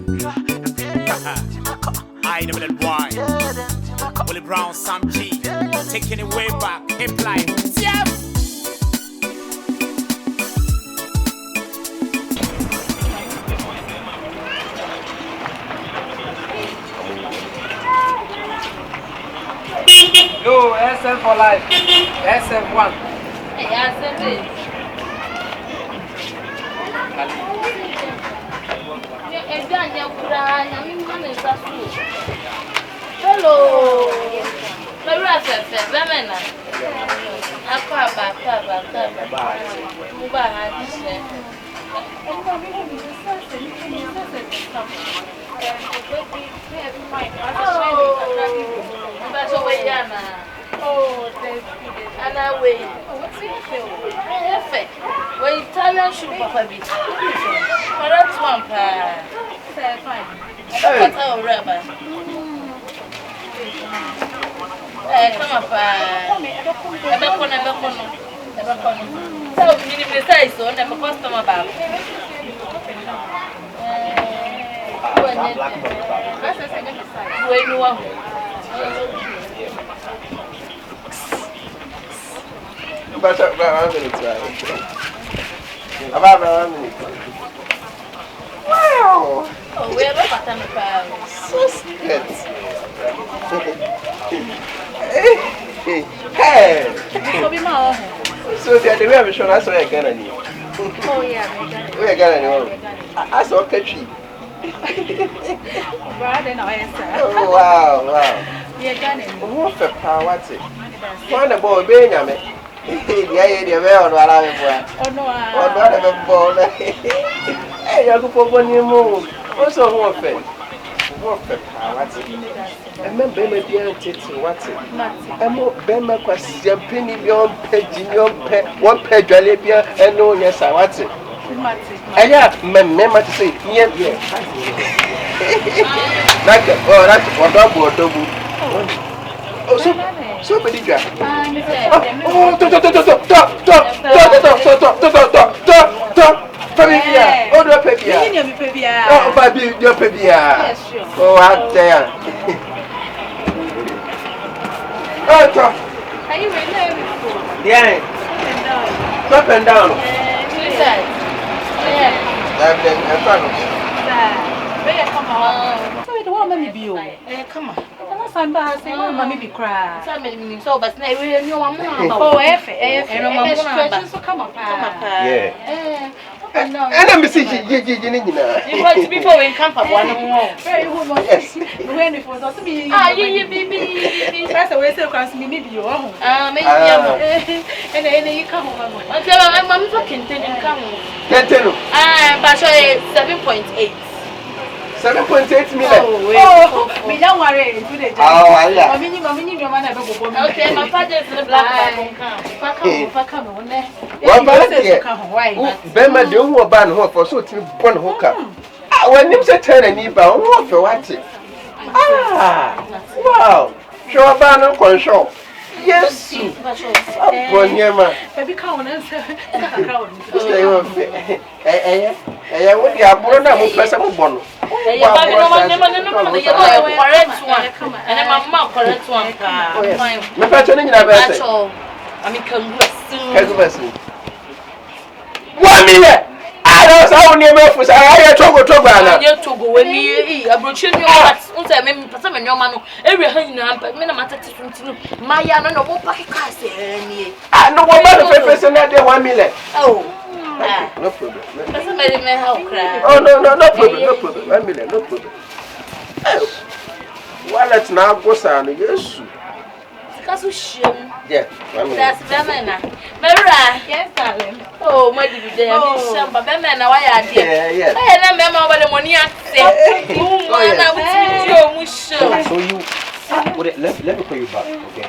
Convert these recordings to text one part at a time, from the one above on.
I know that why. Willie Brown, Sam G. Taking it way back. Hip life. Yeah. No, SF for life. SF1. Hey, SF. Hello. Oh, and I wait. What's it? Well, Italian should be. But that's one pair. Fine. Oh, rubber. Come up. So, you decide so, never customer back. When you are. But about 1 minute, about 1 minute. Wow! Oh, we have a pattern. So scared. Hey! So the other way I'm sure that's why I got on you. Oh, yeah, we got on you. I saw catchy. Oh, wow, wow. You're done. What's the power? What's it? One about being a man. Yeah, the way on what I am. Oh, no, not a ball. Hey, you're going to you move. Also, what the power? What's it? I remember my dear Titty, what's it? I'm more Bema question, penny beyond page, 1 page, Jalapia, and no, yes, I what's it? I have remember to say, yes. That's what double. Oh, so many drafts. Oh, stop. Pebia. Oh, no, Pebia. Oh, baby, your Pebia. Oh, out there. Oh, stop. Are you ready? Yeah. Up and down. So, the woman be you. Come on. Come on, say, Mammy be cry. Some so, but now we know I'm not. Oh, and come up. Yeah. And I'm missing you want to be for in camp of one more. Very good. Yes. When it was also me. Ah, you baby. First, away so cross me, maybe you are. Maybe. And then you come home. I'm fucking come. But 7.8. 7.8 million. Oh, we don't worry. Oh, yeah. Okay, my father is the black come. Bema de who ban ho for so to born hooker. When you say turn and you bound, what for what? Wow. Show a ban on control. Yes, Bonyama. Baby, come on, stay on. Eh, what you are born now, person of Bono. And I'm not correct one. My patron in a vessel. I mean, congress. 1 million. I don't know never for I trouble. You to go when me a brochure. I mean, some of your man, every hand, but men are matter to my yana no more packet. I know what about the person that 1 million. Oh, no problem. Oh, no problem. 1 million, no problem. Well, let's now go sound. Yes, yeah, that's Bemana. Mera, yes, darling. Oh, my dear, but Bemana, why are you? Yeah. I remember what the money I said. So you let me call you back, okay?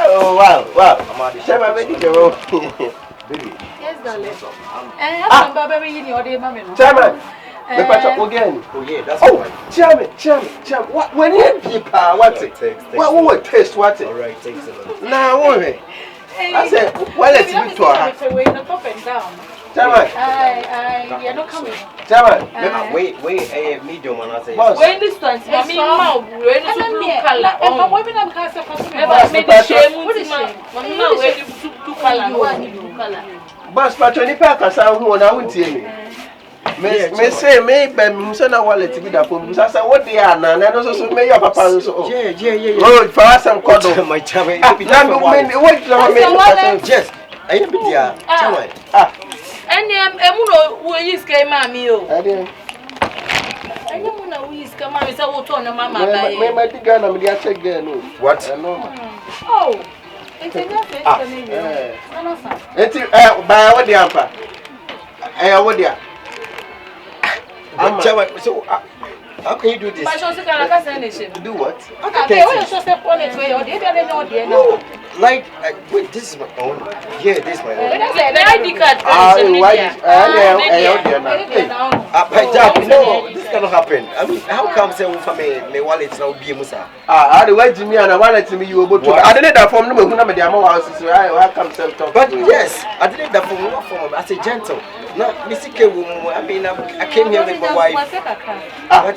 Oh, wow. Shall I make it baby? Yes, darling. I'm baby in your day, mamma. Chairman, the patch again. Oh, yeah, that's Chairman. What when you people, what's it? What will taste what it? All right, takes a lot. Now, I said, well, let's be to her. you don't come. Wait, medium and I say. When this one, mommy, mouth, when it's blue color. Oh, women have cast a maybe shame. What is shame? Mommy, now where you two color. Boss, but 20 packers are who I won't see me. May say, maybe Musana wallet to be the phone. I said, what they are now, and also may your papa. Yeah. Oh, for us, I'm called my child. Yes, I am here. And Emuno, who is came, mammy. I don't know who is come out. So, what on the mamma? My gun, I'm the check again. What? Oh, it's enough. It's by what the amper. I would, yeah. So, how can you do this? Do what? Okay, what is your step on it? Like, wait, this is my own. Yeah, this is my own. ID card. No, this cannot happen. I mean, how come say for me wallet now be Musa? The way to me and I wanted to me you able to. I didn't that from no me the amount house so I come self talk. But yes, I didn't that from what form as a gentle. No, Mr. I mean, I came here with my wife. What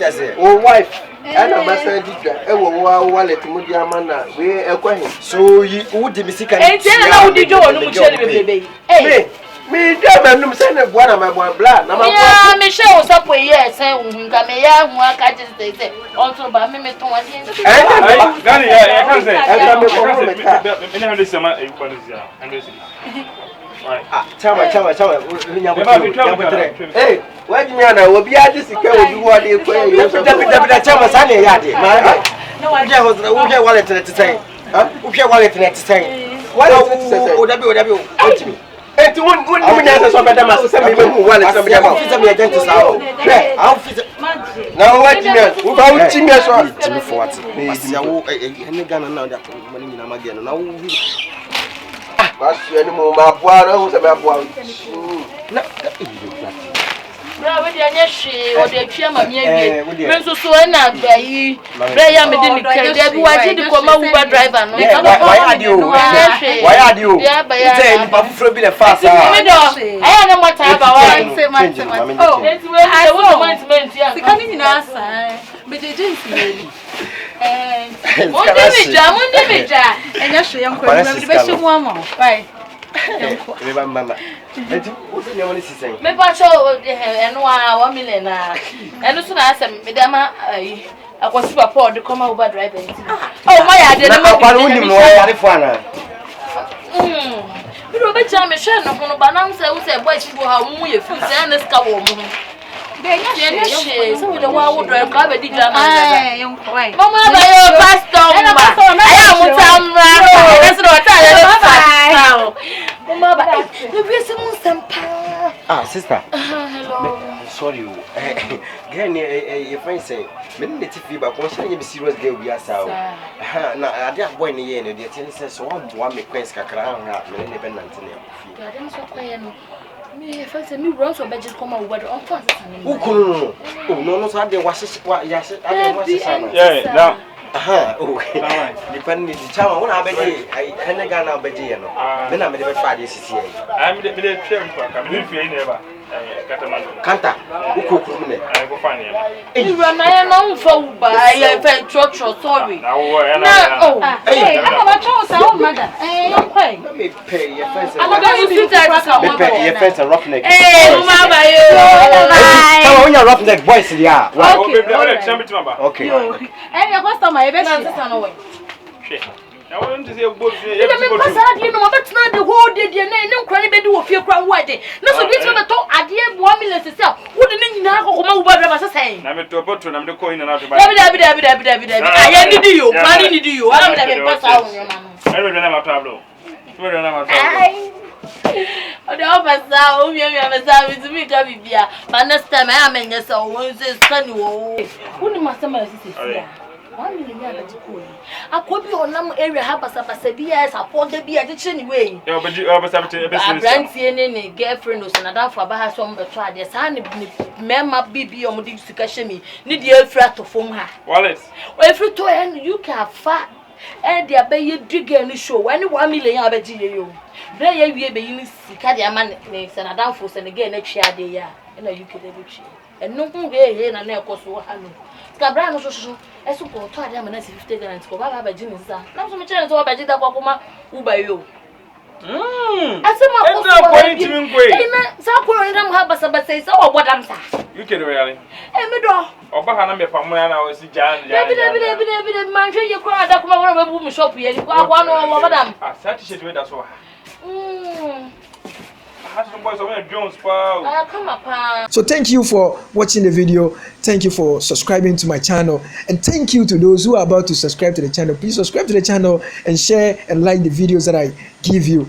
I say? Oh, wife. And I'm a teacher. Wallet to Mudiamana. We are going. So you would the Missy can. And how did you want to tell me? Hey, me, I'm saying one of my boy black. Yeah, Michelle was up with yes, and Gamea, who I just say, also by me to one. I can't say. Tell me. Hey, why do you know? We'll be at this again. We'll do what you pay. No, I just wallet to say. Okay, wallet to say. Why don't you say? Hey, to one good woman, so better, my sister, maybe who wanted somebody about me against us. Now, what do you mean? Who about you? For what? Any gun now that money in Amagian. Now, what's your name? My boy, who's about one? Bra we dey anyehwe o dey twa ma me awie me so so na abai bra ya me dey nikere dey bi wa ji di koma Uber driver no why are you say ni pa fufuro bi le fast me do aya na mota ba wa say oh enti we wo management ya sikani ni na asa me dey jinsi ni Mundi bija anyehwe yanko me be hwe mu ama bye Remember, Mama. What's your money saying? Me pacho and 1 million. And also, I said, Madama, I was super poor to come over driving. Oh, my, I didn't know California. Robert Michelle, no one banana, who said, boys, who are muy food and a scowl. So with the wild drive, I did Mama, pastor, I am sister. Hello. Sorry. Again, your friend say, many native fever, concerning a serious girl, we are so. Now, I didn't go in the end, the tennis says, so one make Queen's Cacran, many independent. Me, if I say me runs or budget come out, what on fast. Oh, no, so I did was yes, I was. Yeah, now. Okay. Depending on the town, when I bet I can't get out of Bejiano. Then I'm a Friday. I'm the chair. I'm never. Kanta, uko kumune. I go find him. You run my own phone by a church or sorry. Hey, I'm a child, mother. Let me pay your face. I'm going to sit there. Pay your face and roughneck. Hey, Mama, how are you roughneck boys? Yeah. Okay. And your customer, I bet you away. I want to say a book. You know, that's not the whole day. Your name, no cranny bed of your crown wedding. No, so this one talk at the end 1 million to sell. Wouldn't you know what was saying? I'm to a bottle, I'm the coin and out of I need you. I need you. I'm going to pass out. I don't have a tableau. The officer, whom you have a service to me, Gavia. But next time I am in your soul, who says, Sunny, who must have here? 1 million at school. I could be on some area, have a Sabia, support the beer, anyway. But you always have to a girlfriend, and I don't for about some but try the son, Mamma Bibi or Mudikashemi, need your frat to form her. Wallet. Well, if you to end, you can fat. and the abey digger any show, any 1 million abeji you. There you be in Sicadi man names and a downforce and again next year day, and a UK and no one here and near cost one. Cabrano, I suppose, I am an 50 grants for Baba Jimmy. Now, some chance to Abajida Wakuma, who by you. I said, my point to him. Sakura have a sabat says, oh, what I'm saying. You can really. Emido. Or Bahana Pamana was Jan. Man, you cry that one of a woman shop here. One or madam. I satisfied with us. Jones, come up. So thank you for watching the video. Thank you for subscribing to my channel, and thank you to those who are about to subscribe to the channel. Please subscribe to the channel and share and like the videos that I give you.